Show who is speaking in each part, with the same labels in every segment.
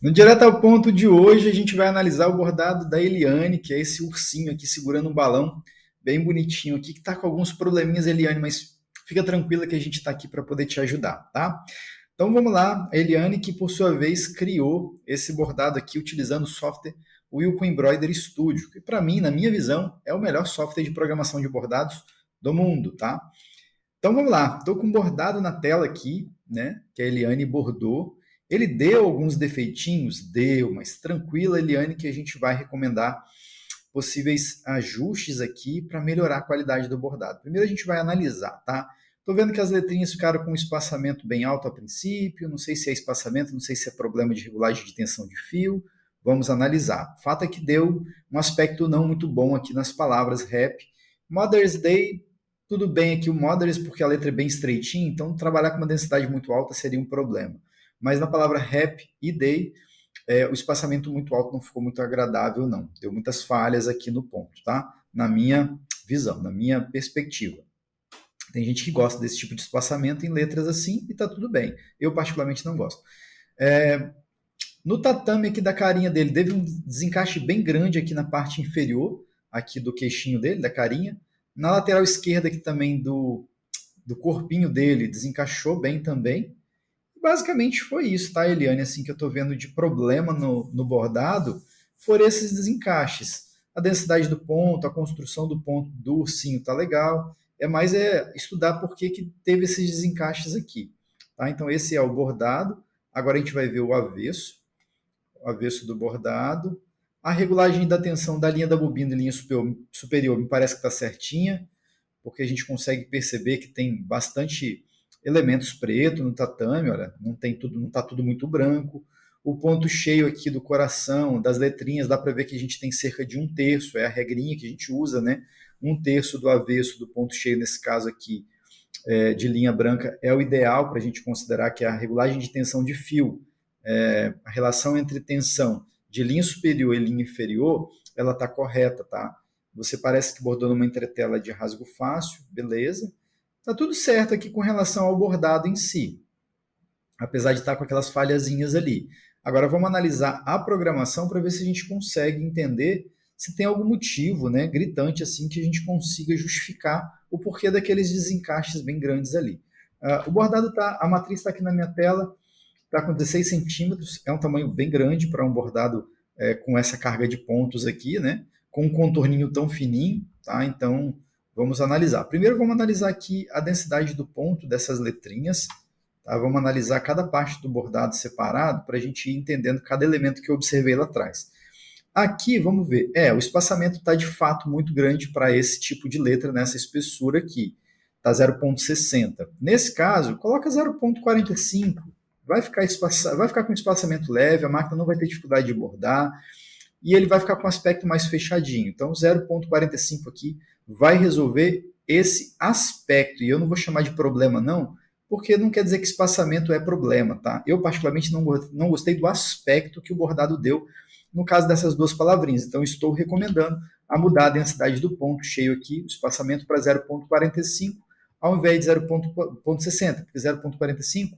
Speaker 1: No Direto ao Ponto de hoje, a gente vai analisar o bordado da Eliane, que é esse ursinho aqui segurando um balão bem bonitinho aqui, que está com alguns probleminhas, Eliane, mas fica tranquila que a gente está aqui para poder te ajudar, tá? Então vamos lá, a Eliane, que por sua vez criou esse bordado aqui utilizando o software Wilco Embroidery Studio, que para mim, na minha visão, é o melhor software de programação de bordados do mundo, tá? Então vamos lá, estou com um bordado na tela aqui, né? Que a Eliane bordou. Ele deu alguns defeitinhos? Deu, mas tranquila, Eliane, que a gente vai recomendar possíveis ajustes aqui para melhorar a qualidade do bordado. Primeiro a gente vai analisar, tá? Estou vendo que as letrinhas ficaram com um espaçamento bem alto a princípio, não sei se é espaçamento, não sei se é problema de regulagem de tensão de fio. Vamos analisar. O fato é que deu um aspecto não muito bom aqui nas palavras rap. Mother's Day, tudo bem aqui o Mother's porque a letra é bem estreitinha, então trabalhar com uma densidade muito alta seria um problema. Mas na palavra rap e day, o espaçamento muito alto não ficou muito agradável, não. Deu muitas falhas aqui no ponto, tá? Na minha visão, na minha perspectiva. Tem gente que gosta desse tipo de espaçamento em letras assim e tá tudo bem. Eu, particularmente, não gosto. No tatame aqui da carinha dele, teve um desencaixe bem grande aqui na parte inferior, aqui do queixinho dele, da carinha. Na lateral esquerda aqui também do corpinho dele, desencaixou bem também. Basicamente foi isso, tá, Eliane? Assim que eu estou vendo de problema no bordado, foram esses desencaixes. A densidade do ponto, a construção do ponto do ursinho tá legal. É mais estudar por que teve esses desencaixes aqui. Tá? Então esse é o bordado. Agora a gente vai ver o avesso do bordado. A regulagem da tensão da linha da bobina e linha superior me parece que está certinha, porque a gente consegue perceber que tem bastante elementos pretos no tatame, olha, não tem tudo, não está tudo muito branco. O ponto cheio aqui do coração, das letrinhas, dá para ver que a gente tem cerca de 1/3, é a regrinha que a gente usa, né? 1/3 do avesso do ponto cheio, nesse caso aqui, de linha branca, é o ideal para a gente considerar que é a regulagem de tensão de fio, a relação entre tensão de linha superior e linha inferior, ela está correta, tá? Você parece que bordou numa entretela de rasgo fácil, beleza. Tá tudo certo aqui com relação ao bordado em si, apesar de estar com aquelas falhazinhas ali. Agora vamos analisar a programação para ver se a gente consegue entender se tem algum motivo, né, gritante assim, que a gente consiga justificar o porquê daqueles desencaixes bem grandes ali. O bordado tá, a matriz está aqui na minha tela, está com 16 centímetros, é um tamanho bem grande para um bordado com essa carga de pontos aqui, né? Com um contorninho tão fininho, tá? Então, vamos analisar. Primeiro, vamos analisar aqui a densidade do ponto dessas letrinhas, tá? Vamos analisar cada parte do bordado separado para a gente ir entendendo cada elemento que eu observei lá atrás. Aqui, vamos ver, o espaçamento está de fato muito grande para esse tipo de letra nessa espessura aqui, está 0,60. Nesse caso, coloca 0,45, vai ficar com espaçamento leve, a máquina não vai ter dificuldade de bordar e ele vai ficar com um aspecto mais fechadinho. Então, 0,45 aqui vai resolver esse aspecto. E eu não vou chamar de problema, não, porque não quer dizer que espaçamento é problema, tá? Eu, particularmente, não gostei do aspecto que o bordado deu no caso dessas duas palavrinhas. Então, estou recomendando a mudar a densidade do ponto cheio aqui, o espaçamento para 0,45, ao invés de 0,60, porque 0,45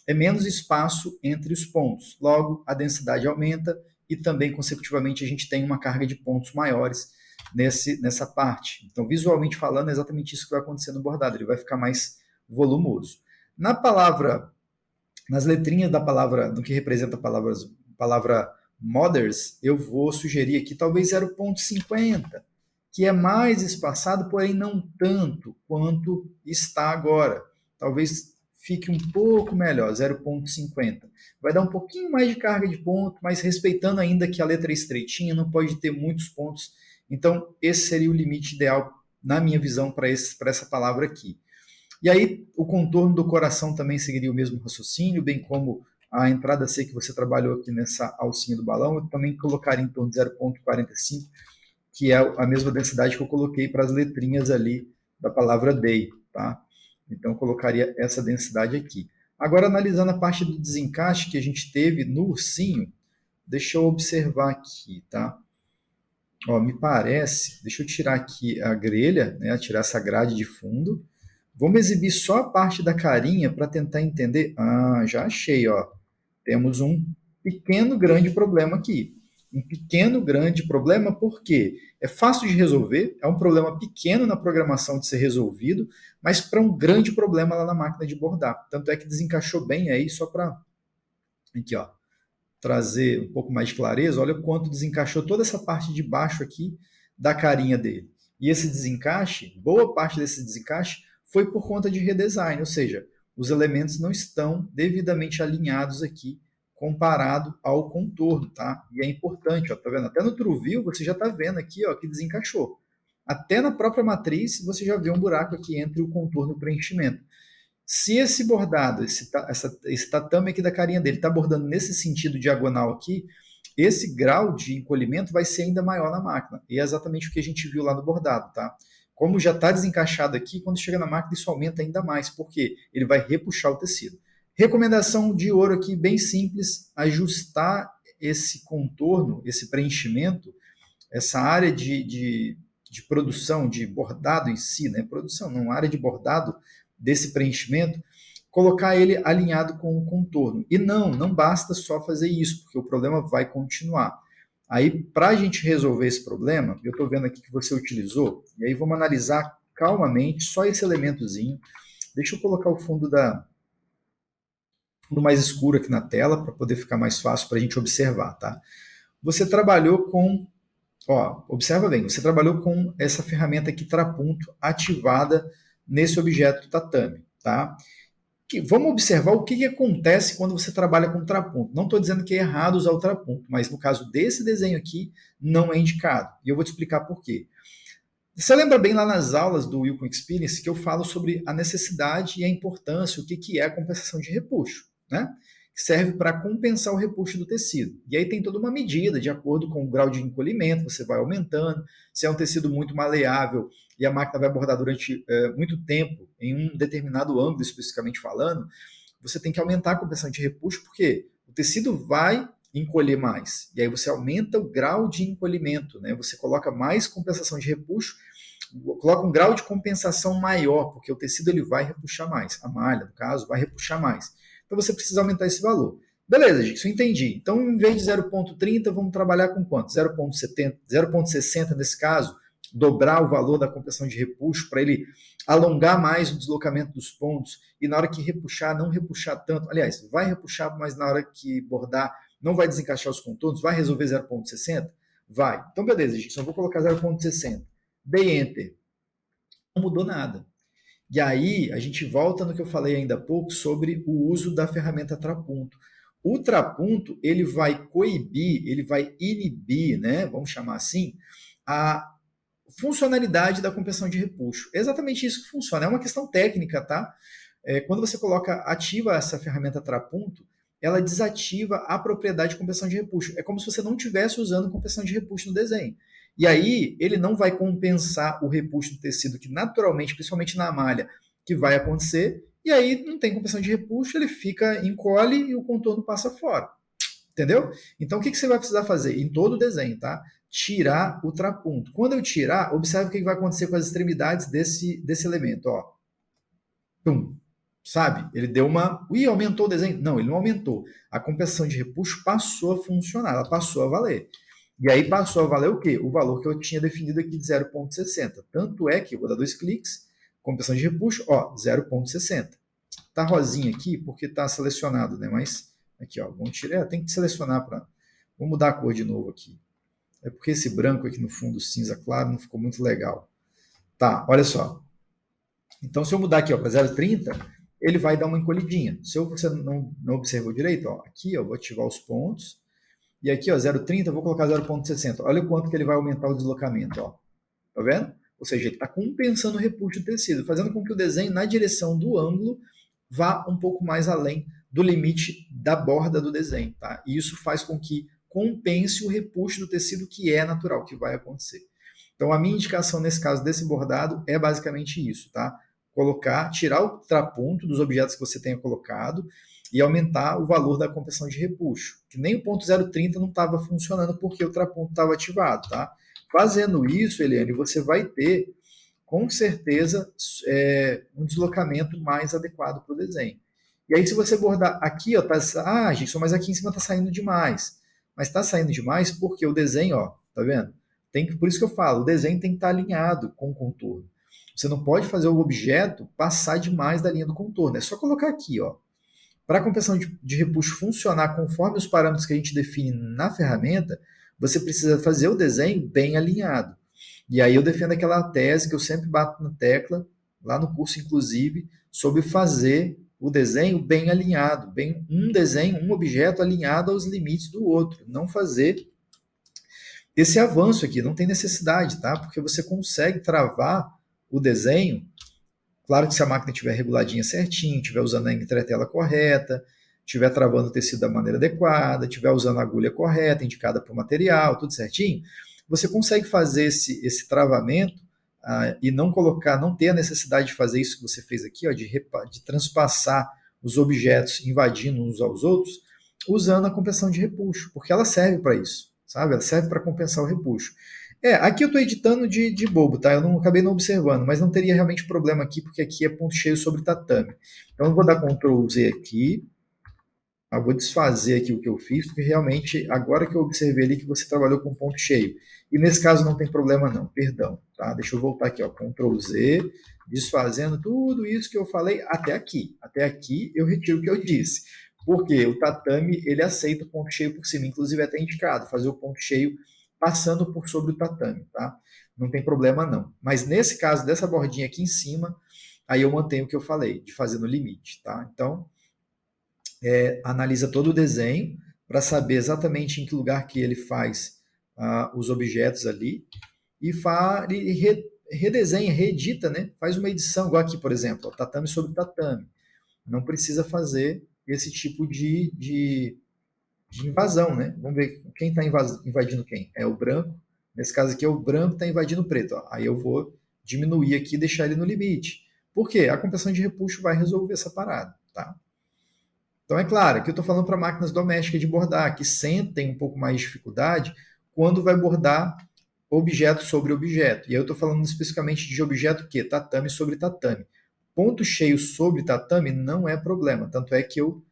Speaker 1: é menos espaço entre os pontos. Logo, a densidade aumenta e também, consecutivamente, a gente tem uma carga de pontos maiores nessa parte. Então, visualmente falando, é exatamente isso que vai acontecer no bordado. Ele vai ficar mais volumoso. Na palavra, nas letrinhas da palavra, do que representa a palavra mothers, eu vou sugerir aqui talvez 0,50, que é mais espaçado, porém não tanto quanto está agora. Talvez fique um pouco melhor, 0,50. Vai dar um pouquinho mais de carga de ponto, mas respeitando ainda que a letra é estreitinha, não pode ter muitos pontos. Então, esse seria o limite ideal, na minha visão, para essa palavra aqui. E aí, o contorno do coração também seguiria o mesmo raciocínio, bem como a entrada C que você trabalhou aqui nessa alcinha do balão, eu também colocaria em torno de 0,45, que é a mesma densidade que eu coloquei para as letrinhas ali da palavra day, tá? Então, eu colocaria essa densidade aqui. Agora, analisando a parte do desencaixe que a gente teve no ursinho, deixa eu observar aqui, tá? Ó, me parece, deixa eu tirar aqui a grelha, né, tirar essa grade de fundo. Vamos exibir só a parte da carinha para tentar entender. Ah, já achei, ó. Temos um pequeno, grande problema aqui. Um pequeno, grande problema, porque é fácil de resolver, é um problema pequeno na programação de ser resolvido, mas para um grande problema lá na máquina de bordar. Tanto é que desencaixou bem aí, só para aqui, ó, trazer um pouco mais de clareza, olha o quanto desencaixou toda essa parte de baixo aqui da carinha dele. E esse desencaixe, boa parte desse desencaixe foi por conta de redesign, ou seja, os elementos não estão devidamente alinhados aqui comparado ao contorno, tá? E é importante, ó, tá vendo? Até no TrueView você já tá vendo aqui, ó, que desencaixou. Até na própria matriz você já vê um buraco aqui entre o contorno e o preenchimento. Se esse bordado, esse tatame aqui da carinha dele está bordando nesse sentido diagonal aqui, esse grau de encolhimento vai ser ainda maior na máquina. E é exatamente o que a gente viu lá no bordado, tá? Como já está desencaixado aqui, quando chega na máquina isso aumenta ainda mais, porque ele vai repuxar o tecido. Recomendação de ouro aqui, bem simples, ajustar esse contorno, esse preenchimento, essa área de produção, de bordado em si, né? Produção, não, área de bordado desse preenchimento, colocar ele alinhado com o contorno. E não basta só fazer isso, porque o problema vai continuar. Aí, para a gente resolver esse problema, eu estou vendo aqui que você utilizou, e aí vamos analisar calmamente só esse elementozinho. Deixa eu colocar o fundo mais escuro aqui na tela, para poder ficar mais fácil para a gente observar, tá? Você trabalhou com, ó, observa bem, você trabalhou com essa ferramenta aqui, trapunto, ativada nesse objeto tatame, tá? Vamos observar o que acontece quando você trabalha com trapunto. Não estou dizendo que é errado usar o trapunto, mas no caso desse desenho aqui, não é indicado. E eu vou te explicar por quê. Você lembra bem lá nas aulas do Wilcon Experience que eu falo sobre a necessidade e a importância, o que é a compensação de repuxo, né? Que serve para compensar o repuxo do tecido. E aí tem toda uma medida, de acordo com o grau de encolhimento, você vai aumentando. Se é um tecido muito maleável e a máquina vai bordar durante muito tempo, em um determinado ângulo, especificamente falando, você tem que aumentar a compensação de repuxo, porque o tecido vai encolher mais. E aí você aumenta o grau de encolhimento, né? Você coloca mais compensação de repuxo, coloca um grau de compensação maior, porque o tecido ele vai repuxar mais. A malha, no caso, vai repuxar mais. Então você precisa aumentar esse valor. Beleza, gente, isso eu entendi. Então, em vez de 0,30, vamos trabalhar com quanto? 0,70, 0,60 nesse caso, dobrar o valor da compensação de repuxo para ele alongar mais o deslocamento dos pontos e na hora que repuxar, não repuxar tanto. Aliás, vai repuxar, mas na hora que bordar, não vai desencaixar os contornos, vai resolver 0,60? Vai. Então, beleza, gente, só vou colocar 0,60. Dei Enter. Não mudou nada. E aí, a gente volta no que eu falei ainda há pouco sobre o uso da ferramenta trapunto. O trapunto, ele vai coibir, ele vai inibir, né, vamos chamar assim, a funcionalidade da compensação de repuxo. É exatamente isso que funciona. É uma questão técnica, tá? Quando você ativa essa ferramenta trapunto, ela desativa a propriedade de compensação de repuxo. É como se você não estivesse usando compensação de repuxo no desenho. E aí, ele não vai compensar o repuxo do tecido, que naturalmente, principalmente na malha, que vai acontecer, e aí não tem compensação de repuxo, ele encolhe e o contorno passa fora. Entendeu? Então, o que você vai precisar fazer em todo o desenho, tá? Tirar o trapunto. Quando eu tirar, observe o que vai acontecer com as extremidades desse elemento, ó. Pum. Sabe? Ele deu uma... Ih, aumentou o desenho? Não, ele não aumentou. A compensação de repuxo passou a funcionar, ela passou a valer. E aí passou a valer o quê? O valor que eu tinha definido aqui de 0,60. Tanto é que eu vou dar 2 cliques, compensação de repuxo, ó, 0,60. Tá rosinha aqui porque tá selecionado, né? Mas aqui, ó, vamos tirar, tem que selecionar para... Vamos mudar a cor de novo aqui. É porque esse branco aqui no fundo cinza claro não ficou muito legal. Tá, olha só. Então, se eu mudar aqui para 0,30, ele vai dar uma encolhidinha. Se você não observou direito, ó, aqui eu vou ativar os pontos. E aqui, ó, 0,30, eu vou colocar 0,60. Olha o quanto que ele vai aumentar o deslocamento, ó. Tá vendo? Ou seja, ele está compensando o repuxo do tecido, fazendo com que o desenho na direção do ângulo vá um pouco mais além do limite da borda do desenho, tá? E isso faz com que compense o repuxo do tecido, que é natural, que vai acontecer. Então, a minha indicação nesse caso desse bordado é basicamente isso, tá? Tirar o trapunto dos objetos que você tenha colocado e aumentar o valor da compensação de repuxo. Que nem o ponto 0,30 não estava funcionando porque o trapunto estava ativado, tá? Fazendo isso, Eliane, você vai ter, com certeza, um deslocamento mais adequado para o desenho. E aí, se você bordar aqui, ó, tá, Gilson, mas aqui em cima tá saindo demais. Mas tá saindo demais porque o desenho, ó, tá vendo? Por isso que eu falo, o desenho tem que estar alinhado com o contorno. Você não pode fazer o objeto passar demais da linha do contorno. É só colocar aqui, ó. Para a compressão de repuxo funcionar conforme os parâmetros que a gente define na ferramenta, você precisa fazer o desenho bem alinhado. E aí eu defendo aquela tese que eu sempre bato na tecla, lá no curso inclusive, sobre fazer o desenho bem alinhado, bem um desenho, um objeto alinhado aos limites do outro, não fazer esse avanço aqui, não tem necessidade, tá? Porque você consegue travar o desenho. Claro que se a máquina estiver reguladinha certinho, estiver usando a entretela correta, estiver travando o tecido da maneira adequada, estiver usando a agulha correta, indicada para o material, tudo certinho, você consegue fazer esse travamento e não colocar, não ter a necessidade de fazer isso que você fez aqui, ó, de transpassar os objetos invadindo uns aos outros, usando a compressão de repuxo, porque ela serve para isso, sabe? Ela serve para compensar o repuxo. Aqui eu estou editando de bobo, tá? Eu não acabei não observando, mas não teria realmente problema aqui, porque aqui é ponto cheio sobre tatame. Então eu vou dar Ctrl Z aqui, eu vou desfazer aqui o que eu fiz, porque realmente, agora que eu observei ali que você trabalhou com ponto cheio. E nesse caso não tem problema não, perdão, tá? Deixa eu voltar aqui, ó, Ctrl Z, desfazendo tudo isso que eu falei até aqui. Até aqui eu retiro o que eu disse. Porque o tatame, ele aceita o ponto cheio por cima, inclusive é até indicado fazer o ponto cheio passando por sobre o tatame, tá? Não tem problema não. Mas nesse caso, dessa bordinha aqui em cima, aí eu mantenho o que eu falei, de fazer no limite, tá? Então, analisa todo o desenho para saber exatamente em que lugar que ele faz os objetos ali e redesenha, reedita, né? Faz uma edição, igual aqui, por exemplo, ó, tatame sobre tatame. Não precisa fazer esse tipo de invasão, né? Vamos ver quem está invadindo quem. É o branco. Nesse caso aqui é o branco que está invadindo o preto. Ó. Aí eu vou diminuir aqui e deixar ele no limite. Por quê? A compressão de repuxo vai resolver essa parada, tá? Então é claro que eu estou falando para máquinas domésticas de bordar, que sentem um pouco mais de dificuldade quando vai bordar objeto sobre objeto. E aí eu estou falando especificamente de objeto que? Tatame sobre tatame. Ponto cheio sobre tatame não é problema. Tanto é que eu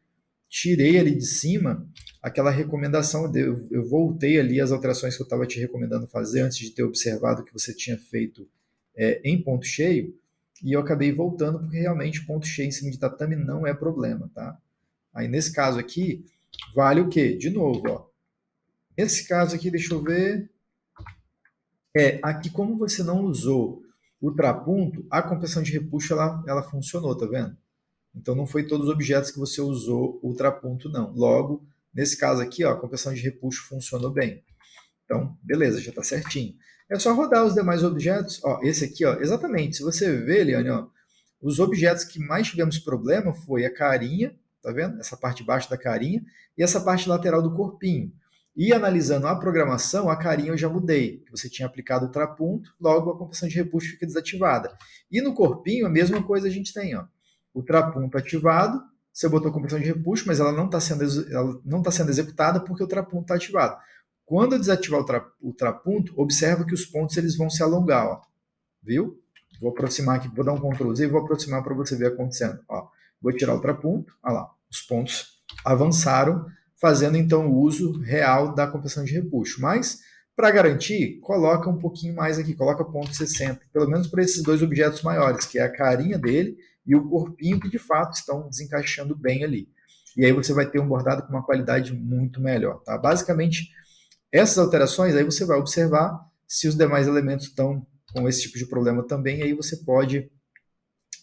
Speaker 1: tirei ali de cima aquela recomendação, eu voltei ali as alterações que eu estava te recomendando fazer antes de ter observado que você tinha feito em ponto cheio, e eu acabei voltando porque realmente ponto cheio em cima de tatame não é problema, tá? Aí nesse caso aqui, vale o quê? De novo, ó. Nesse caso aqui, deixa eu ver. Aqui como você não usou o trapunto, a compressão de repuxo ela funcionou, tá vendo? Então não foi todos os objetos que você usou ultraponto, não. Logo, nesse caso aqui, ó, a compressão de repuxo funcionou bem. Então, beleza, já está certinho. É só rodar os demais objetos. Ó, esse aqui, ó, exatamente. Se você ver, Eliane, ó, os objetos que mais tivemos problema foi a carinha, tá vendo? Essa parte de baixo da carinha e essa parte lateral do corpinho. E analisando a programação, a carinha eu já mudei. Você tinha aplicado o trapunto, logo a compressão de repuxo fica desativada. E no corpinho, a mesma coisa a gente tem, ó. O trapunto ativado, você botou a compressão de repuxo, mas ela não está sendo executada porque o trapunto está ativado. Quando eu desativar o trapunto, observa que os pontos eles vão se alongar, ó. Viu? Vou aproximar aqui, vou dar um Ctrl Z e vou aproximar para você ver acontecendo. Ó, vou tirar o trapunto, olha lá, os pontos avançaram, fazendo então o uso real da compressão de repuxo. Mas, para garantir, coloca um pouquinho mais aqui, coloca ponto 60, pelo menos para esses dois objetos maiores, que é a carinha dele e o corpinho, que de fato estão desencaixando bem ali. E aí você vai ter um bordado com uma qualidade muito melhor. Tá? Basicamente, essas alterações, aí você vai observar se os demais elementos estão com esse tipo de problema também, aí você pode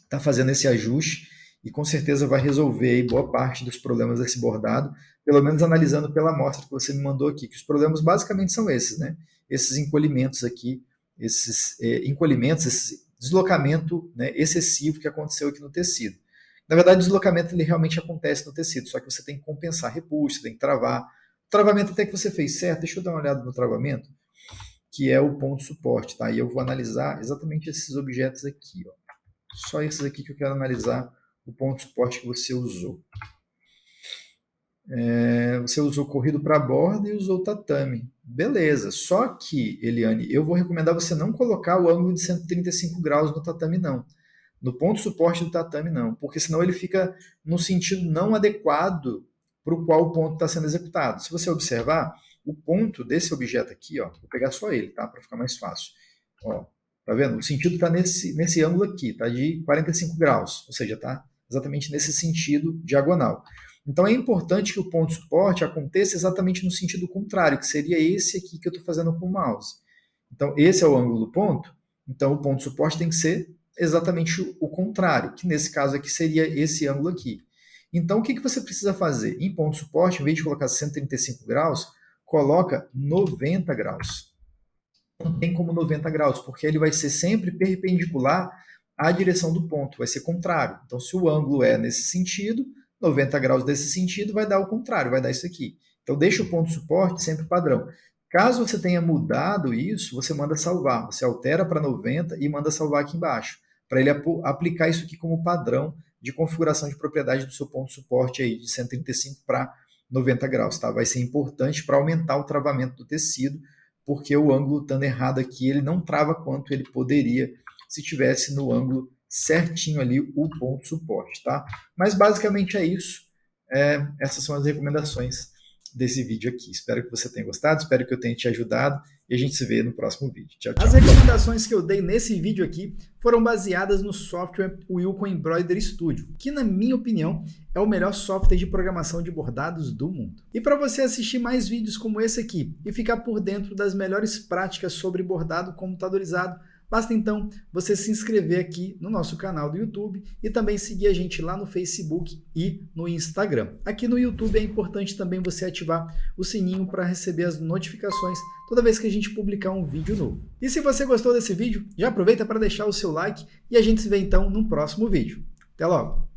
Speaker 1: estar fazendo esse ajuste e com certeza vai resolver aí boa parte dos problemas desse bordado, pelo menos analisando pela amostra que você me mandou aqui, que os problemas basicamente são esses, né? Esses encolhimentos aqui, esses encolhimentos, esse deslocamento, né, excessivo que aconteceu aqui no tecido. Na verdade, o deslocamento ele realmente acontece no tecido, só que você tem que compensar repuxo, tem que travar. O travamento até que você fez certo, deixa eu dar uma olhada no travamento, que é o ponto suporte, tá? E eu vou analisar exatamente esses objetos aqui, ó. Só esses aqui que eu quero analisar o ponto suporte que você usou. Você usou corrido para a borda e usou tatame. Beleza, só que, Eliane, eu vou recomendar você não colocar o ângulo de 135 graus no tatame, não. No ponto de suporte do tatame, não, porque senão ele fica no sentido não adequado para o qual o ponto está sendo executado. Se você observar, o ponto desse objeto aqui, ó, vou pegar só ele, tá, para ficar mais fácil. Ó, tá vendo? O sentido está nesse ângulo aqui, tá de 45 graus, ou seja, está exatamente nesse sentido diagonal. Então é importante que o ponto de suporte aconteça exatamente no sentido contrário, que seria esse aqui que eu estou fazendo com o mouse. Então esse é o ângulo do ponto, então o ponto de suporte tem que ser exatamente o contrário, que nesse caso aqui seria esse ângulo aqui. Então o que você precisa fazer? Em ponto de suporte, em vez de colocar 135 graus, coloca 90 graus. Não tem como 90 graus, porque ele vai ser sempre perpendicular à direção do ponto, vai ser contrário. Então se o ângulo é nesse sentido, 90 graus desse sentido vai dar o contrário, vai dar isso aqui. Então deixa o ponto de suporte sempre padrão. Caso você tenha mudado isso, você manda salvar. Você altera para 90 e manda salvar aqui embaixo, para ele aplicar isso aqui como padrão de configuração de propriedade do seu ponto de suporte aí, de 135 para 90 graus. Tá? Vai ser importante para aumentar o travamento do tecido, porque o ângulo estando errado aqui, ele não trava quanto ele poderia se tivesse no ângulo certinho ali o ponto de suporte, tá? Mas basicamente é isso. Essas são as recomendações desse vídeo aqui. Espero que você tenha gostado, espero que eu tenha te ajudado e a gente se vê no próximo vídeo. Tchau, tchau. As recomendações que eu dei nesse vídeo aqui foram baseadas no software Wilcon Embroidery Studio, que na minha opinião é o melhor software de programação de bordados do mundo. E para você assistir mais vídeos como esse aqui e ficar por dentro das melhores práticas sobre bordado computadorizado, basta então você se inscrever aqui no nosso canal do YouTube e também seguir a gente lá no Facebook e no Instagram. Aqui no YouTube é importante também você ativar o sininho para receber as notificações toda vez que a gente publicar um vídeo novo. E se você gostou desse vídeo, já aproveita para deixar o seu like e a gente se vê então no próximo vídeo. Até logo!